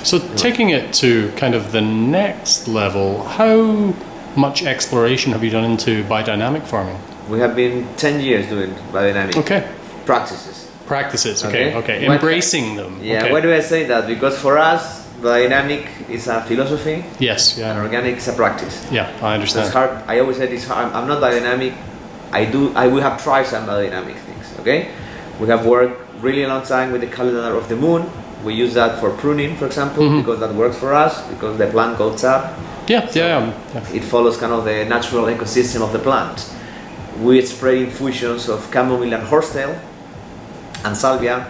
So taking it to kind of the next level, how much exploration have you done into biodynamic farming? We have been 10 years doing biodynamic practices. Practices, okay. Embracing them. Yeah, why do I say that? Because for us, biodynamic is a philosophy. Yes, yeah. And organic is a practice. Yeah, I understand. So it's hard. I always said it's hard. I'm not biodynamic. We have tried some biodynamic things, okay? We have worked really a long time with the calendar of the moon. We use that for pruning, for example, because that works for us, because the plant goes up. Yeah. It follows kind of the natural ecosystem of the plant. We spread infusions of chamomile and horsetail and salvia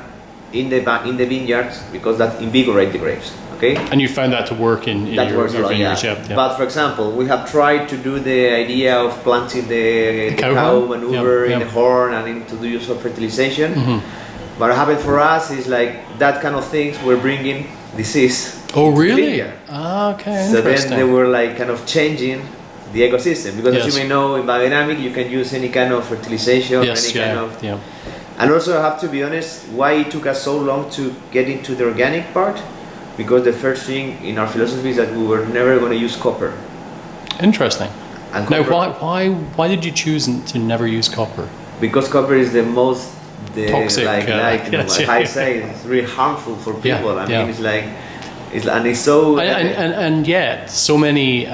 in the vineyards because that invigorates the grapes. Okay. And you found that to work in your vineyards, yeah. But for example, we have tried to do the idea of planting the cow manure in the horn and to the use of fertilization. But what happened for us is like that kind of things were bringing disease. Oh, really? Okay. So then they were like kind of changing the ecosystem because as you may know, in biodynamic you can use any kind of fertilization, And also I have to be honest, why it took us so long to get into the organic part? Because the first thing in our philosophy is that we were never going to use copper. Interesting. And now, why did you choose to never use copper? Because copper is the most toxic. I say, it's really harmful for people. I mean, it's so. And yet, so many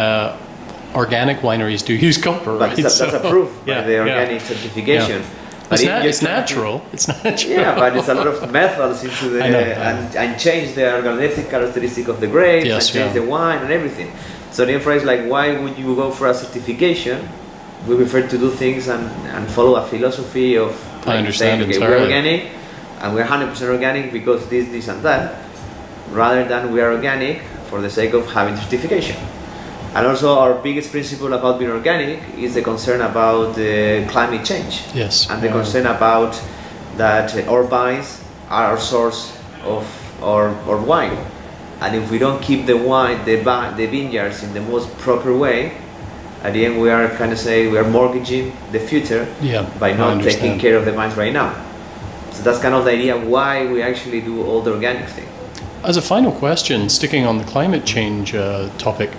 organic wineries do use copper. But right? that's approved by the organic certification. But it's natural. It's natural. Yeah, but it's a lot of methods into the and change the organoleptic characteristic of the grapes and change the wine and everything. So therefore, it's like, why would you go for a certification? We prefer to do things and follow a philosophy of saying, okay, we're organic and we're 100% organic because this and that, rather than we are organic for the sake of having certification. And also our biggest principle about being organic is the concern about climate change. Yes. And the concern about that our vines are our source of our wine. And if we don't keep the wine, the vineyards in the most proper way, at the end we are kind of we are mortgaging the future by not taking care of the vines right now. So that's kind of the idea why we actually do all the organic thing. As a final question, sticking on the climate change topic,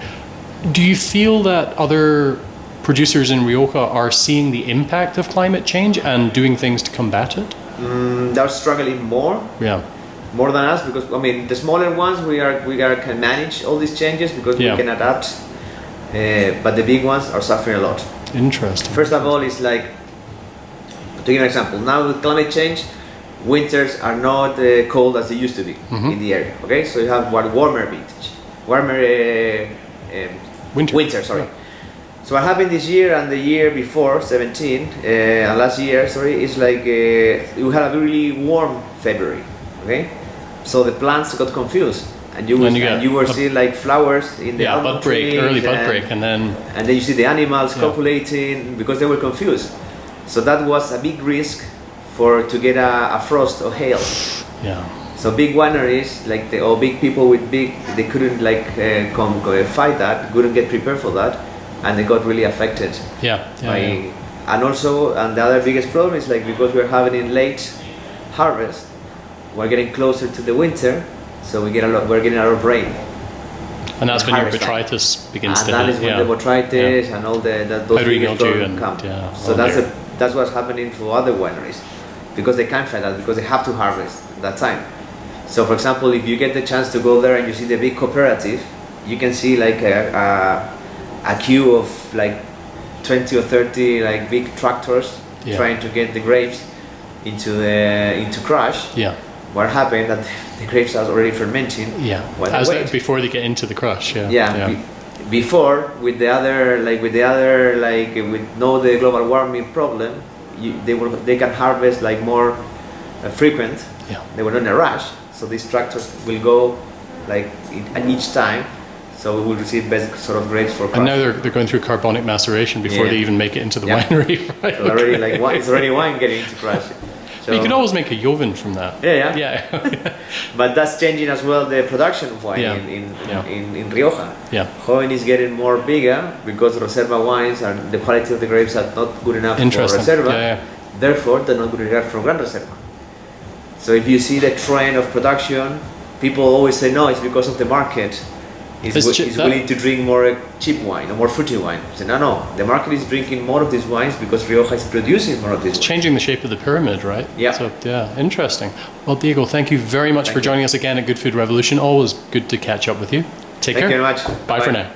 do you feel that other producers in Rioja are seeing the impact of climate change and doing things to combat it? They're struggling more. Yeah. More than us, because I mean the smaller ones we can manage all these changes because we can adapt. But the big ones are suffering a lot. Interesting. First of all, it's like, to give an example, now with climate change, winters are not cold as they used to be in the area. Okay, so you have warmer winter. Sorry. So what happened this year and the year before, 17, and last year, is like we had a really warm February. Okay, so the plants got confused. And you were seeing like flowers in the early bud break, and then you see the animals copulating because they were confused. So that was a big risk to get a frost or hail. Yeah. So big wineries or big people with they couldn't fight that, couldn't get prepared for that, and they got really affected. And the other biggest problem is because we're having a late harvest, we're getting closer to the winter. So we're getting a lot of rain. And that's when your botrytis begins to hit. And that is when the botrytis and all those biggest problems come. So that's what's happening for other wineries. Because they can't fight that, because they have to harvest that time. So for example, if you get the chance to go there and you see the big cooperative, you can see a queue of 20 or 30 big tractors trying to get the grapes into crush. Yeah. What happened that the grapes are already fermenting. Yeah. Before they get into the crush. Before with the global warming problem, they can harvest more frequent. Yeah. They were not in a rush, so these tractors will go at each time. So we will receive best sort of grapes for crush. And now they're going through carbonic maceration before they even make it into the winery. Right? So already it's already wine getting into crush. So you could always make a Joven from that. Yeah. But that's changing as well the production of wine in Rioja. Yeah. Joven is getting more bigger because Reserva wines and the quality of the grapes are not good enough for Reserva. Therefore, they're not good enough for Gran Reserva. So if you see the trend of production people always say, no, it's because of the market. Is willing to drink more cheap wine or more fruity wine. So no, the market is drinking more of these wines because Rioja is producing more of these wines. Changing the shape of the pyramid, right? Yeah. So, yeah, interesting. Well, Diego, thank you very much for joining us again at Good Food Revolution. Always good to catch up with you. Take care. Thank you very much. Bye for now.